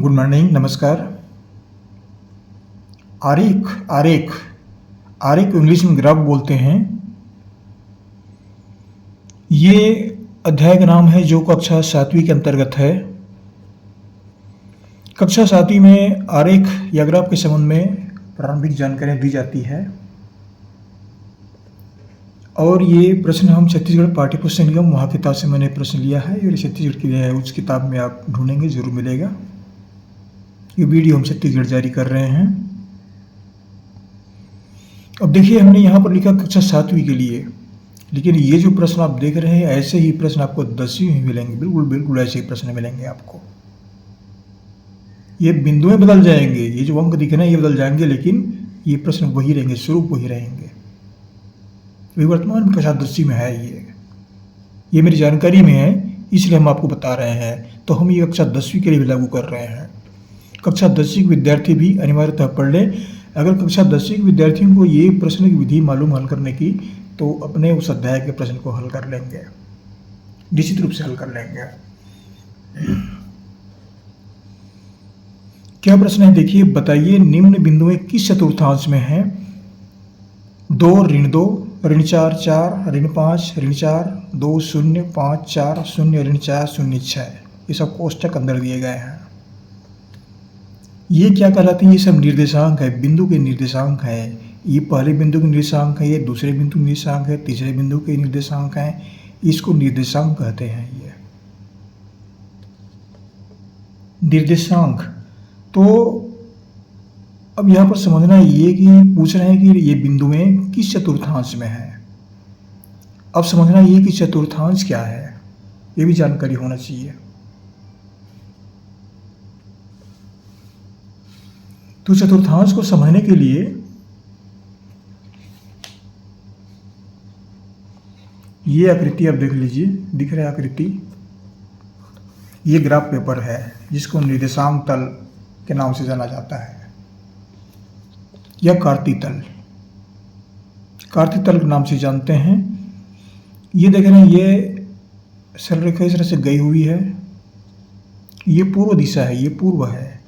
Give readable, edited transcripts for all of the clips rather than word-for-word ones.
Good morning, नमस्कार। आरेख आरेख आरेख को इंग्लिश में ग्राफ बोलते हैं। ये अध्याय का नाम है जो कक्षा 7वीं के अंतर्गत है। कक्षा 7वीं में आरेख या ग्राफ के संबंध में प्रारंभिक जानकारियाँ दी जाती है और ये प्रश्न हम छत्तीसगढ़ पाठ्य पुस्तक निगम वहाँ किताब से मैंने प्रश्न लिया है। ये छत्तीसगढ़ की है, उस किताब में आप ढूंढेंगे जरूर मिलेगा। ये वीडियो हम छत्तीसगढ़ जारी कर रहे हैं। अब देखिए, हमने यहाँ पर लिखा कक्षा 7वीं के लिए, लेकिन ये जो प्रश्न आप देख रहे हैं ऐसे ही प्रश्न आपको 10वीं में मिलेंगे। बिल्कुल बिल्कुल ऐसे ही प्रश्न मिलेंगे आपको। ये बिंदुएं बदल जाएंगे, ये जो अंक दिख रहे हैं ये बदल जाएंगे, लेकिन ये प्रश्न वही रहेंगे, स्वरूप वही रहेंगे। वर्तमान में कक्षा 10वीं में है। ये मेरी जानकारी में है, इसलिए हम आपको बता रहे हैं। तो हम ये कक्षा 10वीं के लिए भी लागू कर रहे हैं। कक्षा 10वीं के विद्यार्थी भी अनिवार्यतः पढ़ लें। अगर कक्षा 10वीं के विद्यार्थियों को ये प्रश्न की विधि मालूम हल करने की, तो अपने उस अध्याय के प्रश्न को हल कर लेंगे, निश्चित रूप से हल कर लेंगे। क्या प्रश्न है देखिए, बताइए निम्न बिंदुएं किस चतुर्थांश में हैं? 2 ऋण 2 ऋण 4 4 ऋण 5 ऋण 4 2 0 5 4 0 ऋण 4 0 6। ये सब कोष्टक अंदर दिए गए हैं। ये क्या कहलाते हैं? ये सब निर्देशांक है, बिंदु के निर्देशांक है। ये पहले बिंदु के निर्देशांक है, ये दूसरे बिंदु के निर्देशांक है, तीसरे बिंदु के निर्देशांक हैं। इसको निर्देशांक कहते हैं। ये निर्देशांक। तो अब यहाँ पर समझना ये कि पूछ रहे हैं कि ये बिंदुएं किस चतुर्थांश में हैं। अब समझना ये कि चतुर्थांश क्या है, ये भी जानकारी होना चाहिए। तो चतुर्थांश को समझने के लिए ये आकृति आप देख लीजिए, दिख रहा है आकृति। ये ग्राफ पेपर है जिसको निर्देशांक तल के नाम से जाना जाता है, या कार्तीय तल, कार्तीय तल के नाम से जानते हैं। ये देख रहे हैं, ये सरलरेखा इस तरह से गई हुई है। ये पूर्व दिशा है, ये पूर्व है,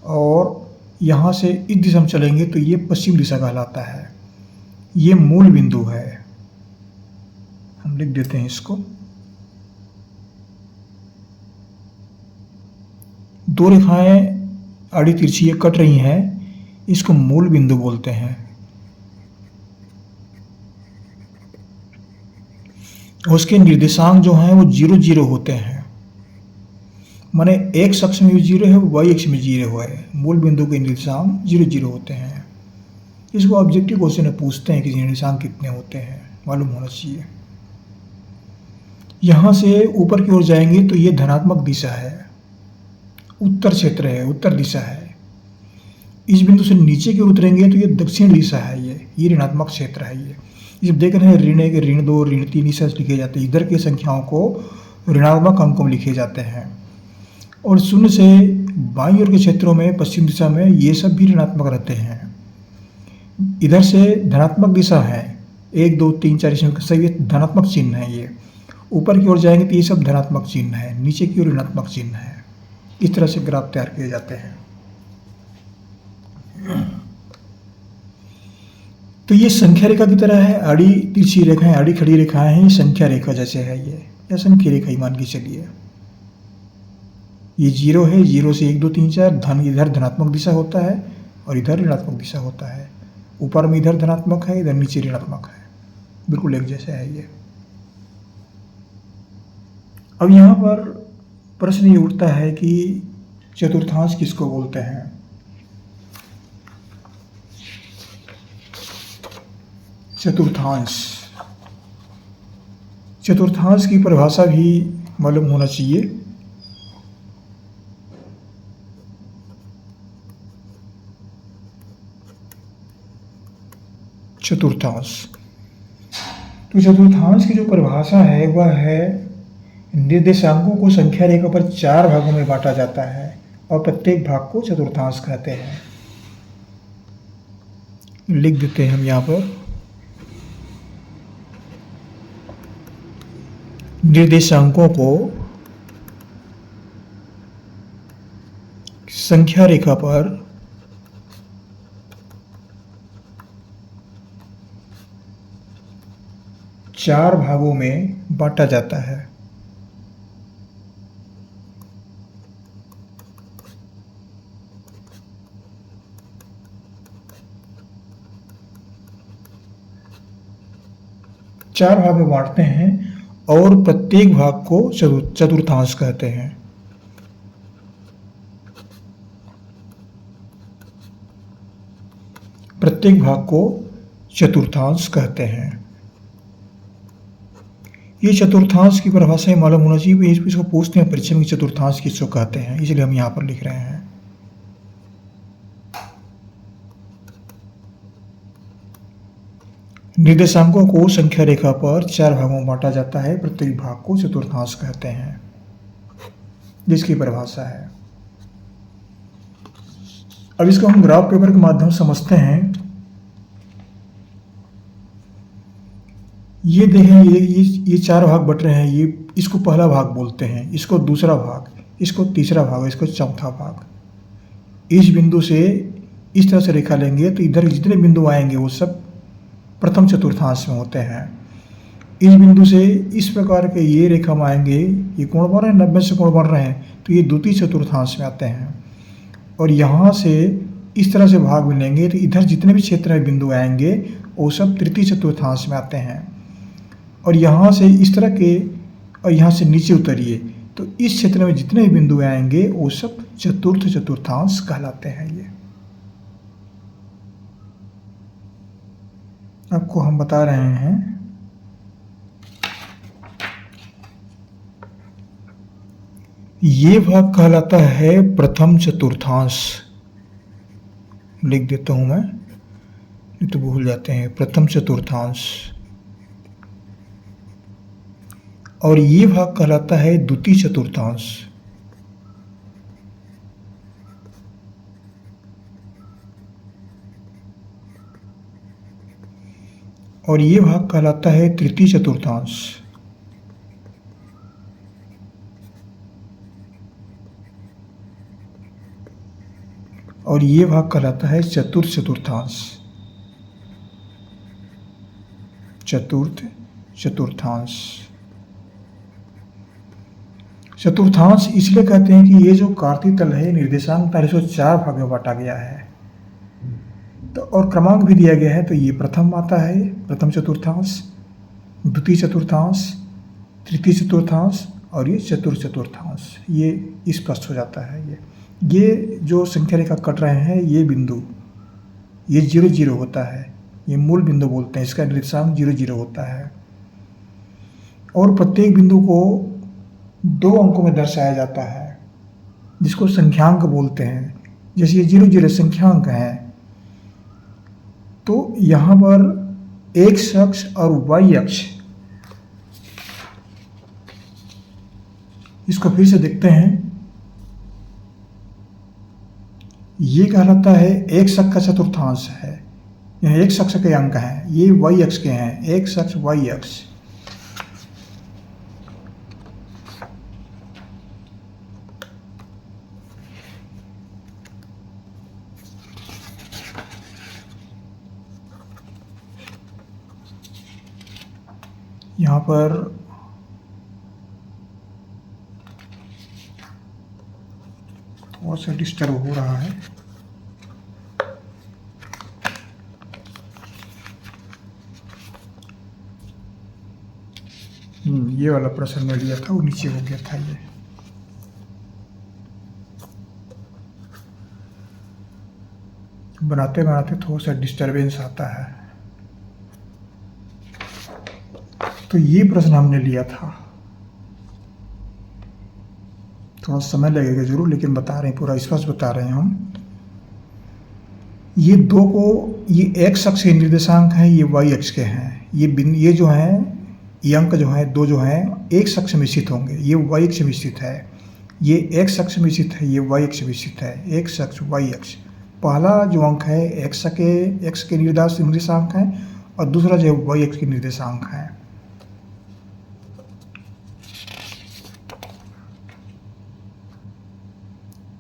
और यहाँ से इस दिशा में चलेंगे तो ये पश्चिम दिशा कहलाता है। ये मूल बिंदु है, हम लिख देते हैं इसको। दो रेखाएं आड़ी तिरछी कट रही हैं, इसको मूल बिंदु बोलते हैं। उसके निर्देशांक जो हैं वो 0 0 होते हैं, माने एक्स अक्ष में भी 0 है, वाई अक्ष में 0 है। मूल बिंदु के निर्देशांक 0 0 होते हैं। इसको ऑब्जेक्टिव क्वेश्चन में पूछते हैं कि निर्देशांक कितने होते हैं, मालूम होना चाहिए। यहाँ से ऊपर की ओर जाएंगे तो ये धनात्मक दिशा है, उत्तर क्षेत्र है, उत्तर दिशा है। इस बिंदु से नीचे की ओर उतरेंगे तो ये दक्षिण दिशा है, ये ऋणात्मक क्षेत्र है। ये जब देख रहे हैं ऋण 1 ऋण 2 ऋण 3 इस तरह लिखे जाते हैं। इधर की संख्याओं को ऋणात्मक अंकों में लिखे जाते हैं, और शून्य से बाईं ओर के क्षेत्रों में पश्चिम दिशा में ये सब भी ऋणात्मक रहते हैं। इधर से धनात्मक दिशा है, 1 2 3 4 इसमें सभी धनात्मक चिन्ह है। ये ऊपर की ओर जाएंगे तो ये सब धनात्मक चिन्ह है, नीचे की ओर ऋणात्मक चिन्ह है। इस तरह से ग्राफ तैयार किए जाते हैं। तो ये संख्या रेखा की तरह है, आड़ी तिरछी रेखाएं, आड़ी खड़ी रेखाएं हैं, संख्या रेखा जैसे है ये, या संख्या रेखा ही मान के चलिए। ये 0 है, 0 से 1 2 3 4 धन, इधर धनात्मक दिशा होता है और इधर ऋणात्मक दिशा होता है। ऊपर में इधर धनात्मक है, इधर नीचे ऋणात्मक है, बिल्कुल एक जैसा है ये। अब यहाँ पर प्रश्न ये उठता है कि चतुर्थांश किसको बोलते हैं? चतुर्थांश, चतुर्थांश की परिभाषा भी मालूम होना चाहिए। चतुर्थांश, तो चतुर्थांश की जो परिभाषा है वह है, निर्देशांकों को संख्या रेखा पर 4 भागों में बांटा जाता है और प्रत्येक भाग को चतुर्थांश कहते हैं। लिख देते हैं हम यहाँ पर, निर्देशांकों को संख्या रेखा पर चार भागों में बांटा जाता है। चार भाग में बांटते हैं और प्रत्येक भाग को चतुर्थांश कहते हैं। प्रत्येक भाग को चतुर्थांश कहते हैं। ये चतुर्थांश की परिभाषा ही मालूम होना चाहिए। इसको पूछते हैं परीक्षा में चतुर्थांश किसको कहते हैं, इसलिए हम यहाँ पर लिख रहे हैं। निर्देशांकों को संख्या रेखा पर चार भागों में बांटा जाता है, प्रत्येक भाग को चतुर्थांश कहते हैं, जिसकी परिभाषा है। अब इसको हम ग्राफ पेपर के माध्यम से समझते हैं। ये देखें, ये चार भाग बट रहे हैं। ये इसको पहला भाग बोलते हैं, इसको दूसरा भाग, इसको तीसरा भाग, इसको चौथा भाग। इस बिंदु से इस तरह से रेखा लेंगे तो इधर जितने बिंदु आएंगे वो सब प्रथम चतुर्थांश में होते हैं। इस बिंदु से इस प्रकार के ये रेखा में आएंगे, ये कोण बन रहे हैं, 90 से कोण बन रहे हैं, तो ये द्वितीय चतुर्थांश में आते हैं। और यहाँ से इस तरह से भाग मिलेंगे तो इधर जितने भी क्षेत्र में बिंदु आएंगे वो सब तृतीय चतुर्थांश में आते हैं। और यहाँ से इस तरह के, और यहाँ से नीचे उतरिए तो इस क्षेत्र में जितने भी बिंदु आएंगे वो सब चतुर्थ चतुर्थांश कहलाते हैं। ये आपको हम बता रहे हैं। ये भाग कहलाता है प्रथम चतुर्थांश। लिख देता हूं मैं, नहीं तो भूल जाते हैं। प्रथम चतुर्थांश। और ये भाग कहलाता है द्वितीय चतुर्थांश। और ये भाग कहलाता है तृतीय चतुर्थांश। और ये भाग कहलाता है चतुर्थ चतुर्थांश। चतुर्थ चतुर्थांश। चतुर्थांश इसलिए कहते हैं कि ये जो कार्तीय तल है निर्देशांक 4 भाग में बांटा गया है, तो और क्रमांक भी दिया गया है। तो ये प्रथम आता है, प्रथम चतुर्थांश, द्वितीय चतुर्थांश, तृतीय चतुर्थांश और ये चतुर्थ चतुर्थांश। ये स्पष्ट हो जाता है। ये जो संख्या रेखा कट रहे हैं, ये बिंदु, ये 0 0 होता है, ये मूल बिंदु बोलते हैं। इसका निर्देशांक 0 0 होता है। और प्रत्येक बिंदु को 2 अंकों में दर्शाया जाता है, जिसको संख्यांक बोलते हैं। जैसे ये 0 0 संख्यांक है, तो यहाँ पर x अक्ष और y अक्ष, इसको फिर से देखते हैं। ये कहलाता है x अक्ष का चतुर्थांश है। यह x अक्ष के अंक हैं, ये y अक्ष के हैं, x अक्ष y अक्ष। यहाँ पर थोड़ा सा डिस्टर्ब हो रहा है। ये वाला प्रश्न में लिया था, वो नीचे हो गया था। ये बनाते बनाते थोड़ा सा डिस्टरबेंस आता है। तो ये प्रश्न हमने लिया था। थोड़ा समय लगेगा जरूर, लेकिन बता रहे हैं, पूरा स्पष्ट बता रहे हैं हम। ये दो को, ये x अक्ष के निर्देशांक हैं, ये y अक्ष के हैं। ये जो हैं, ये अंक जो हैं, दो जो हैं, x अक्ष में स्थित होंगे। ये y अक्ष में स्थित है, ये x अक्ष में स्थित है, ये y अक्ष में स्थित है। x अक्ष y अक्ष। पहला जो अंक है x के निर्देशांक है, और दूसरा जो है y अक्ष के निर्देशांक है।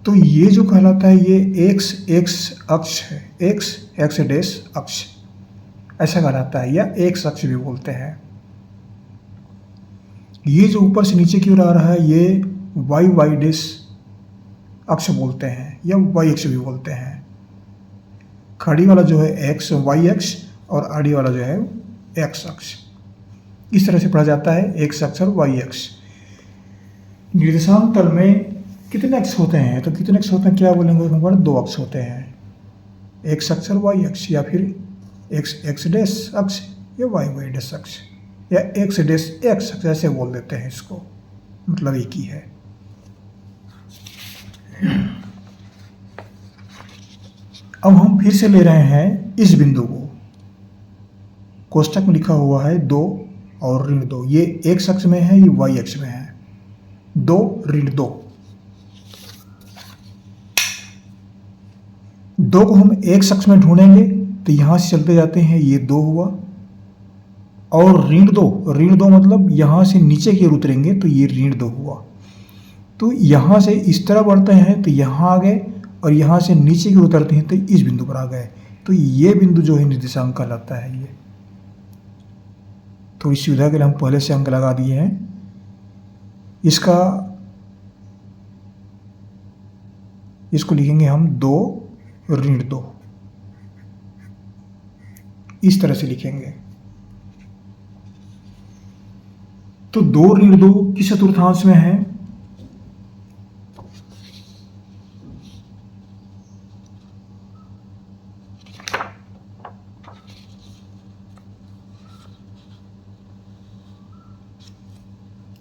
तो ये जो कहलाता है ये एक्स एक्स अक्ष है, एक्स एक्स डैश अक्ष ऐसा कहलाता है, या एक्स अक्ष भी बोलते हैं। ये जो ऊपर से नीचे की ओर आ रहा है ये वाई वाई डैश अक्ष बोलते हैं, या वाई अक्ष भी बोलते हैं। खड़ी वाला जो है एक्स वाई अक्ष और आड़ी वाला जो है एक्स अक्ष, इस तरह से पढ़ा जाता है एक्स अक्ष और वाई अक्ष। निर्देशांक तल में कितने अक्ष होते हैं, तो कितने अक्ष होते हैं क्या बोलेंगे, हमारे दो अक्ष होते हैं, एक्स अक्ष और वाई अक्ष, या फिर एक्स एक्स डैश अक्ष या वाई वाई डैश अक्ष, या एक्स डैश एक्स अक्ष ऐसे बोल देते हैं इसको, मतलब एक ही है। अब हम फिर से ले रहे हैं इस बिंदु को, कोष्टक में लिखा हुआ है 2 और ऋण 2, ये एक्स अक्ष में है, ये वाई अक्ष में है, 2 ऋण 2। 2 को हम एक्स अक्ष में ढूंढेंगे तो यहां से चलते जाते हैं, ये 2 हुआ, और ऋण 2 मतलब यहां से नीचे की ओर उतरेंगे तो ये ऋण 2 हुआ। तो यहां से इस तरह बढ़ते हैं तो यहां आ गए, और यहां से नीचे की ओर उतरते हैं तो इस बिंदु पर आ गए। तो ये बिंदु जो है निर्देशांक कहलाता है। ये तो इस सुविधा के लिए हम पहले से अंक लगा दिए हैं। इसको लिखेंगे हम 2 ऋण 2, इस तरह से लिखेंगे। तो 2 ऋण 2 किस चतुर्थांश में है,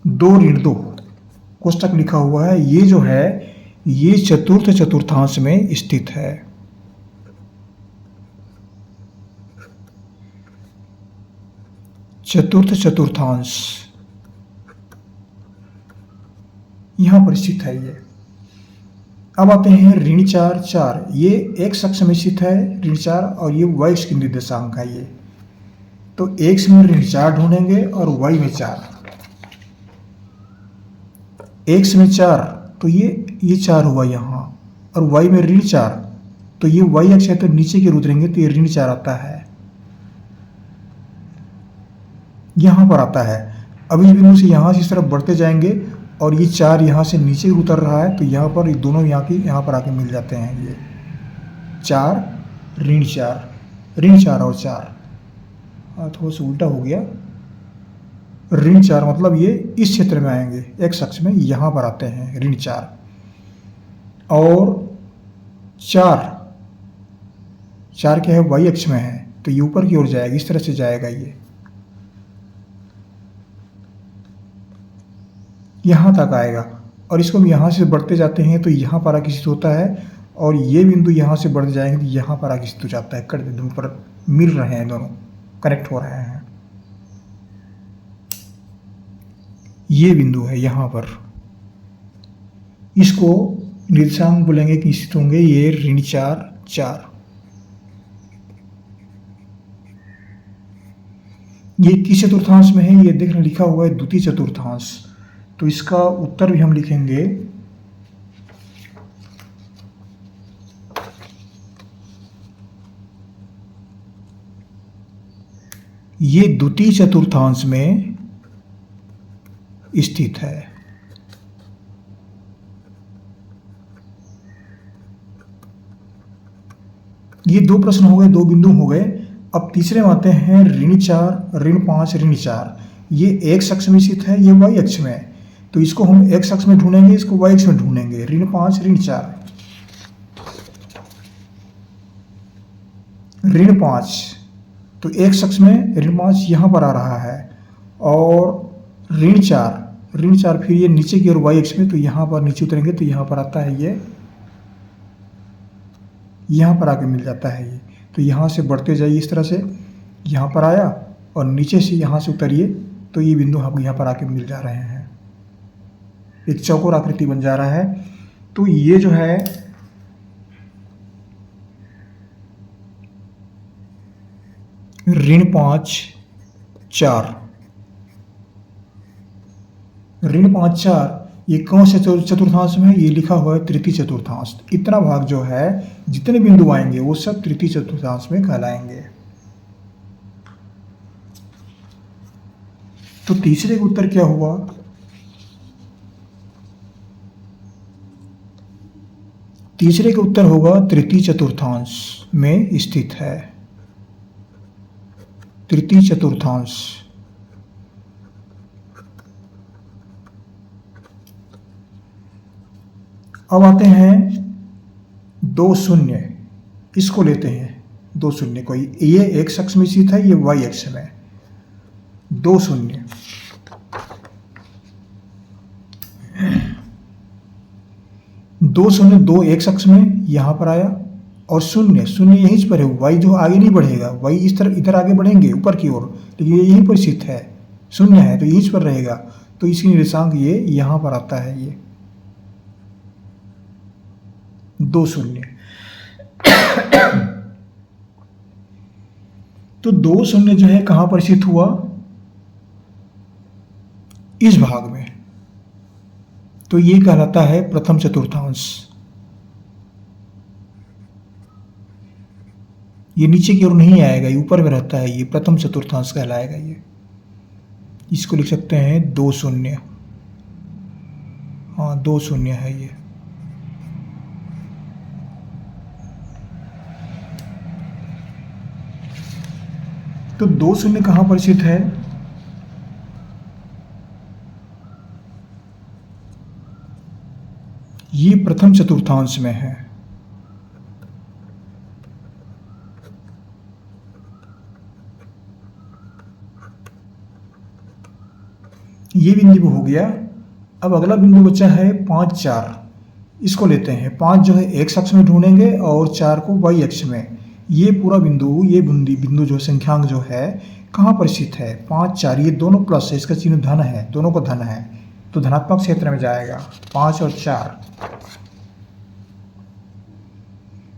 दो ऋण 2 कोष्टक लिखा हुआ है, ये जो है ये चतुर्थ चतुर्थांश में स्थित है। चतुर्थ चतुर्थांश यहां पर स्थित है ये। अब आते हैं ऋण 4 4, ये एक्स अक्ष में स्थित है ऋण 4, और ये वाई अक्ष की निर्देशांक है ये। तो एक्स में ऋण 4 ढूंढेंगे और वाई में 4। एक्स में 4 तो ये 4 हुआ यहाँ, और वाई में ऋण 4 तो ये वाई अक्ष है, तो नीचे की ओर उतरेंगे तो ये ऋण 4 आता है, यहां पर आता है। अब इस बिंदु से यहां से इस तरफ बढ़ते जाएंगे, और ये 4 यहां से नीचे उतर रहा है, तो यहां पर दोनों यहाँ पर आके मिल जाते हैं। ये 4 ऋण 4, ऋण 4 और 4, थोड़ा सा उल्टा हो गया। ऋण 4 मतलब ये इस क्षेत्र में आएंगे, एक्स अक्ष में यहां पर आते हैं ऋण 4, और 4 क्या है वाई अक्ष में है, तो ये ऊपर की ओर जाएगा, इस तरह से जाएगा, ये यहां तक आएगा। और इसको हम यहां से बढ़ते जाते हैं तो यहां पर आकर्षित होता है, और ये बिंदु यहां से बढ़ते जाएंगे तो यहां पर आकर्षित हो जाता है। कट बिंदु पर मिल रहे हैं, दोनों कनेक्ट हो रहे हैं। ये बिंदु है यहां पर, इसको निर्देशांक बोलेंगे कि स्थित होंगे ये ऋण 4 4। ये किस चतुर्थांश में है, ये देखने लिखा हुआ है द्वितीय चतुर्थांश, तो इसका उत्तर भी हम लिखेंगे ये द्वितीय चतुर्थांश में स्थित है। ये 2 प्रश्न हो गए, 2 बिंदु हो गए। अब तीसरे में आते हैं ऋण 4 ऋण 5 ऋण 4, ये एक्स अक्ष में स्थित है, ये वाई अक्ष में है, तो इसको हम एक्स अक्ष में ढूंढेंगे, इसको वाई अक्ष में ढूंढेंगे। ऋण 5 ऋण 4, ऋण 5 तो एक्स अक्ष में ऋण 5 यहां पर आ रहा है, और ऋण 4 फिर ये नीचे की ओर वाई अक्ष में, तो यहां पर नीचे उतरेंगे तो यहां पर आता है, ये यहां पर आके मिल जाता है ये। तो यहां से बढ़ते जाइए इस तरह से, यहां पर आया, और नीचे से यहां से उतरिए तो ये बिंदु आपको यहां पर आके मिल जा रहे हैं, एक चौकोर आकृति बन जा रहा है। तो ये जो है ऋण 5 4, ऋण 5 4 ये कौन से चतुर्थांश में है? ये लिखा हुआ है तृतीय चतुर्थांश। इतना भाग जो है, जितने बिंदु आएंगे वो सब तृतीय चतुर्थांश में कहलाएंगे। तो तीसरे का उत्तर क्या हुआ? तीसरे का उत्तर होगा तृतीय चतुर्थांश में स्थित है। तृतीय चतुर्थांश। अब आते हैं 2 शून्य, इसको लेते हैं 2 शून्य को। ये एक्स अक्ष में स्थित है, ये वाई अक्ष में। 2 शून्य, दो शून्य 2 एक्स अक्ष में यहाँ पर आया, और शून्य शून्य यहीं पर है। वाई जो आगे नहीं बढ़ेगा, वाई इस तरह इधर आगे बढ़ेंगे ऊपर की ओर, लेकिन ये यहीं पर स्थित है, शून्य है तो यहीं पर रहेगा। तो इसकी निर्देशांक ये यहाँ पर आता है, ये 2 शून्य। तो 2 शून्य जो है कहां पर स्थित हुआ? इस भाग में। तो ये कहलाता है प्रथम चतुर्थांश। ये नीचे की ओर नहीं आएगा, ये ऊपर में रहता है, ये प्रथम चतुर्थांश कहलाएगा। ये इसको लिख सकते हैं 2 शून्य। हाँ 2 शून्य है ये। तो 2 शून्य कहां पर स्थित है? ये प्रथम चतुर्थांश में है। ये बिंदु हो गया। अब अगला बिंदु बचा है 5 4। इसको लेते हैं। 5 जो है एक्स अक्ष में ढूंढेंगे और 4 को वाई अक्ष में। ये पूरा बिंदु, ये बिंदु जो संख्यांक जो है कहाँ पर स्थित है? 5 4, ये दोनों प्लस है, इसका चिन्ह धन है, दोनों को धन है, तो धनात्मक क्षेत्र में जाएगा 5 और 4।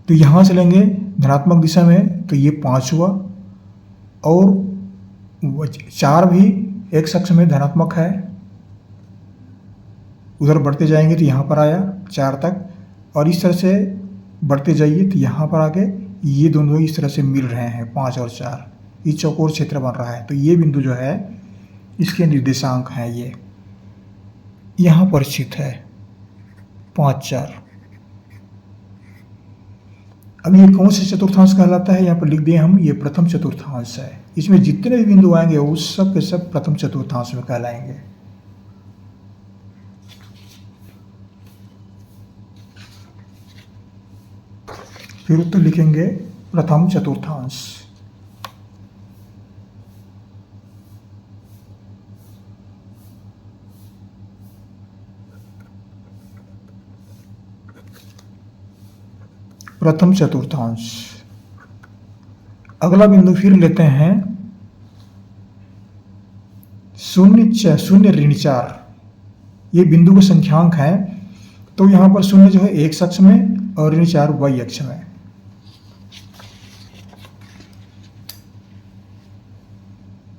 तो यहाँ से लेंगे धनात्मक दिशा में, तो ये 5 हुआ, और 4 भी एक्स अक्ष में धनात्मक है। उधर बढ़ते जाएंगे तो यहाँ पर आया 4 तक, और इस तरह से बढ़ते जाइए तो यहाँ पर आके ये दोनों इस तरह से मिल रहे हैं, 5 और 4, ये चौकोर क्षेत्र बन रहा है। तो ये बिंदु जो है इसके निर्देशांक हैं, ये यहाँ पर स्थित है 5 4। अब ये कौन सा चतुर्थांश कहलाता है? यहाँ पर लिख दिए हम, ये प्रथम चतुर्थांश है। इसमें जितने भी बिंदु आएंगे वो सब के सब प्रथम चतुर्थांश में कहलाएंगे। फिर उत्तर लिखेंगे प्रथम चतुर्थांश। प्रथम चतुर्थांश। अगला बिंदु फिर लेते हैं 0 0 ऋण 4। ये बिंदु का संख्यांक है। तो यहाँ पर 0 जो है एक्स अक्ष में और ऋण 4 वाई अक्ष में।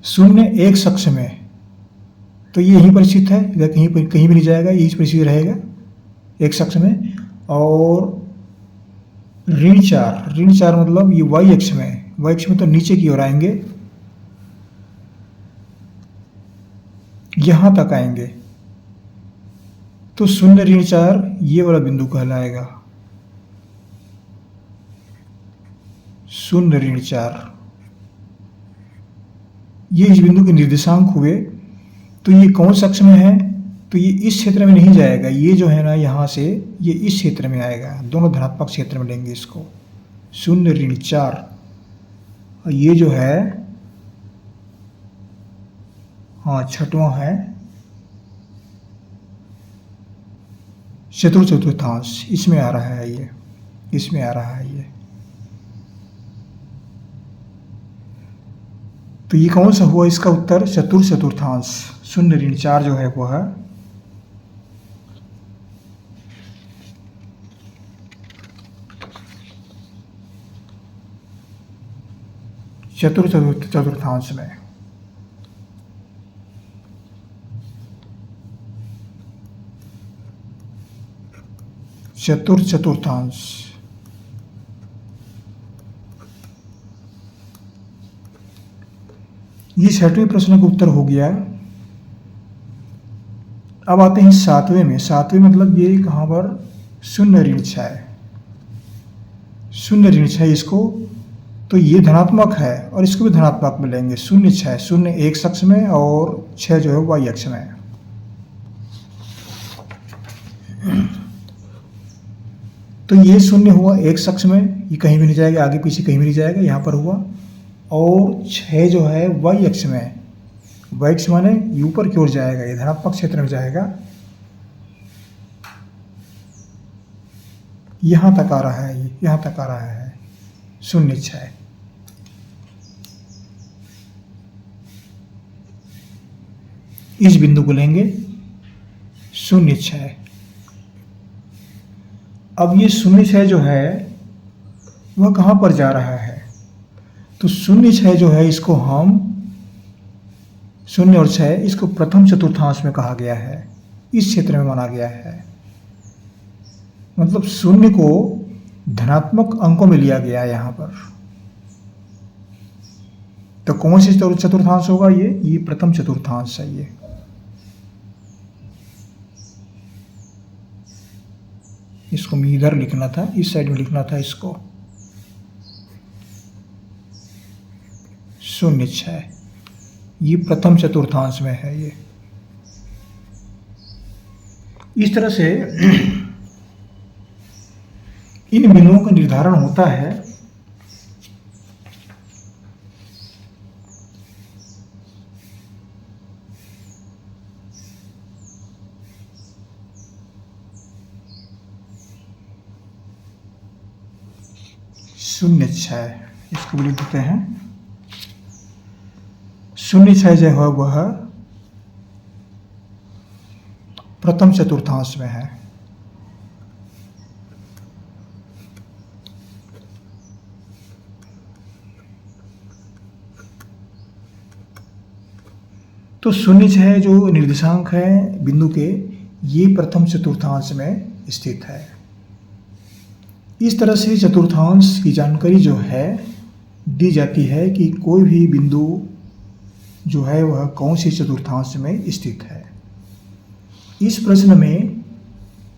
शून्य एक्स अक्ष में, तो ये यहीं पर स्थित है, इधर कहीं भी नहीं जाएगा, यहीं पर स्थित रहेगा एक्स अक्ष में। और ऋण 4 मतलब ये वाई अक्ष में, वाई अक्ष में तो नीचे की ओर आएंगे, यहां तक आएंगे। तो 0 ऋण 4 ये वाला बिंदु कहलाएगा 0 ऋण 4। ये इस बिंदु के निर्देशांक हुए। तो ये कौन सा अक्ष में है? तो ये इस क्षेत्र में नहीं जाएगा, ये जो है ना यहाँ से ये इस क्षेत्र में आएगा, दोनों धनात्मक क्षेत्र में लेंगे इसको, 0 ऋण 4। और ये जो है हाँ छठवां है चतुर्थांश, इसमें आ रहा है, ये इसमें आ रहा है ये। तो ये कौन सा हुआ इसका उत्तर? चतुर्थांश। 0 ऋण 4 जो है वो है चतुर्थांश में। चतुर्थांश। ये 6वें प्रश्न का उत्तर हो गया। अब आते हैं 7वें में। 7वें मतलब ये कहाँ पर शून्य ऋण 6 है, शून्य ऋण 6 इसको, तो ये धनात्मक है और इसको भी धनात्मक मिलेंगे। 0 6, 0 x अक्ष में और 6 जो है y अक्ष में। तो ये 0 हुआ x अक्ष में, ये कहीं भी नहीं जाएगा, आगे पीछे कहीं भी नहीं जाएगा, यहाँ पर हुआ। और 6 जो है y अक्ष में, y अक्ष माने ये ऊपर की ओर जाएगा, ये धनात्मक क्षेत्र में जाएगा, यहाँ तक आ रहा है, ये यहाँ तक आ रहा है 0 6। इस बिंदु को लेंगे 0 6। अब ये 0 6 जो है वह कहाँ पर जा रहा है, तो 0 6 जो है इसको हम 0 और 6 इसको प्रथम चतुर्थांश में कहा गया है, इस क्षेत्र में माना गया है। मतलब 0 को धनात्मक अंकों में लिया गया है यहाँ पर। तो कौन सी चतुर्थांश होगा ये प्रथम चतुर्थांश है। ये इसको मैं इधर लिखना था, इस साइड में लिखना था इसको। 0 6 ये प्रथम चतुर्थांश में है। ये इस तरह से इन बिंदुओं का निर्धारण होता है। शून्य 6 इसको लिख देते हैं। 0 6 जो है वह प्रथम चतुर्थांश में है। तो 0 6 जो निर्देशांक है बिंदु के, ये प्रथम चतुर्थांश में स्थित है। इस तरह से चतुर्थांश की जानकारी जो है दी जाती है कि कोई भी बिंदु जो है वह कौन सी चतुर्थांश में स्थित है। इस प्रश्न में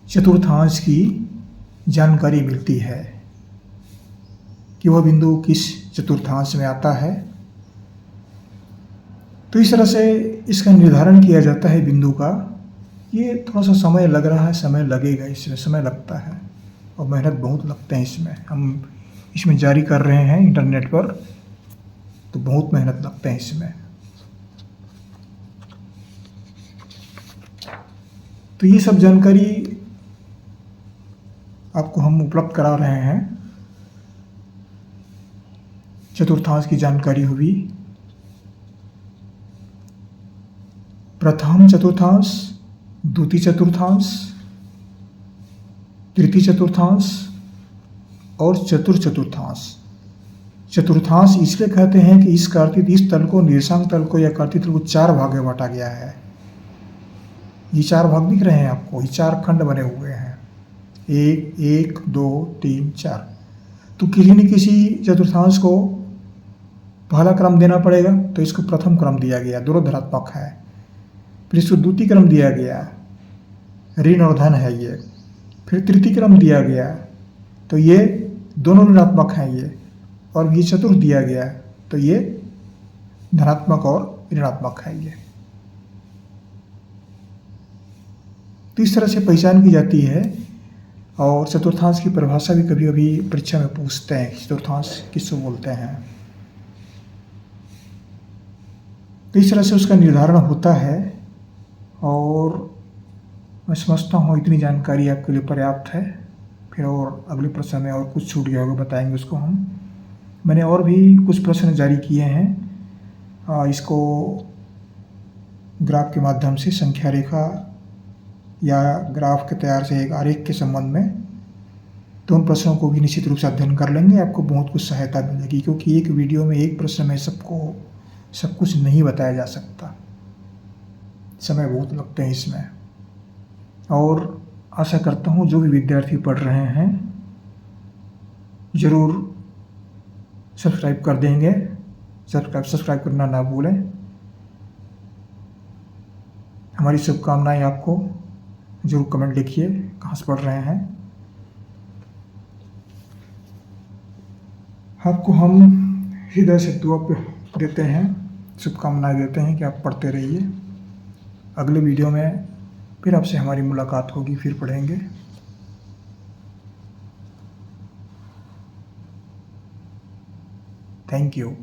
चतुर्थांश की जानकारी मिलती है कि वह बिंदु किस चतुर्थांश में आता है। तो इस तरह से इसका निर्धारण किया जाता है बिंदु का। ये थोड़ा सा समय लग रहा है, समय लगेगा, इसमें समय लगता है और मेहनत बहुत लगते हैं इसमें। हम इसमें जारी कर रहे हैं इंटरनेट पर, तो बहुत मेहनत लगते हैं इसमें। तो ये सब जानकारी आपको हम उपलब्ध करा रहे हैं। चतुर्थांश की जानकारी हुई, प्रथम चतुर्थांश, द्वितीय चतुर्थांश, तृतीय चतुर्थांश और चतुर्थांश। चतुर्थांश इसलिए कहते हैं कि इस तल को, निर्देशांक तल को या कर्तित तल को 4 भाग में बांटा गया है। ये 4 भाग दिख रहे हैं आपको, ये 4 खंड बने हुए हैं, 1 2 3 4। तो किसी न किसी चतुर्थांश को पहला क्रम देना पड़ेगा, तो इसको प्रथम क्रम दिया गया, दोनों धनात्मक है। फिर इसको द्वितीय क्रम दिया गया, ऋण और धन है ये। फिर तृतीय क्रम दिया गया, तो ये दोनों ऋणात्मक हैं ये। और ये चतुर्थ दिया गया, तो ये धनात्मक और ऋणात्मक है ये। तो इस तरह से पहचान की जाती है। और चतुर्थांश की परिभाषा भी कभी कभी परीक्षा में पूछते हैं, चतुर्थांश किसको बोलते हैं। तो इस तरह से उसका निर्धारण होता है। और मैं समझता हूँ इतनी जानकारी आपके लिए पर्याप्त है। फिर और अगले प्रश्न में और कुछ छूट गया होगा, बताएंगे उसको हम। मैंने और भी कुछ प्रश्न जारी किए हैं, इसको ग्राफ के माध्यम से, संख्या रेखा या ग्राफ के तैयार से एक आरेख के संबंध में। तो उन प्रश्नों को भी निश्चित रूप से अध्ययन कर लेंगे, आपको बहुत कुछ सहायता मिलेगी। क्योंकि एक वीडियो में एक प्रश्न में सब कुछ नहीं बताया जा सकता, समय बहुत लगते हैं इसमें। और आशा करता हूँ जो भी विद्यार्थी पढ़ रहे हैं ज़रूर सब्सक्राइब कर देंगे। सब्सक्राइब करना ना भूलें। हमारी शुभकामनाएं आपको। ज़रूर कमेंट लिखिए कहाँ से पढ़ रहे हैं। आपको हम हृदय से दुआ देते हैं, शुभकामनाएं देते हैं कि आप पढ़ते रहिए। अगले वीडियो में फिर आपसे हमारी मुलाकात होगी, फिर पढ़ेंगे। Thank you.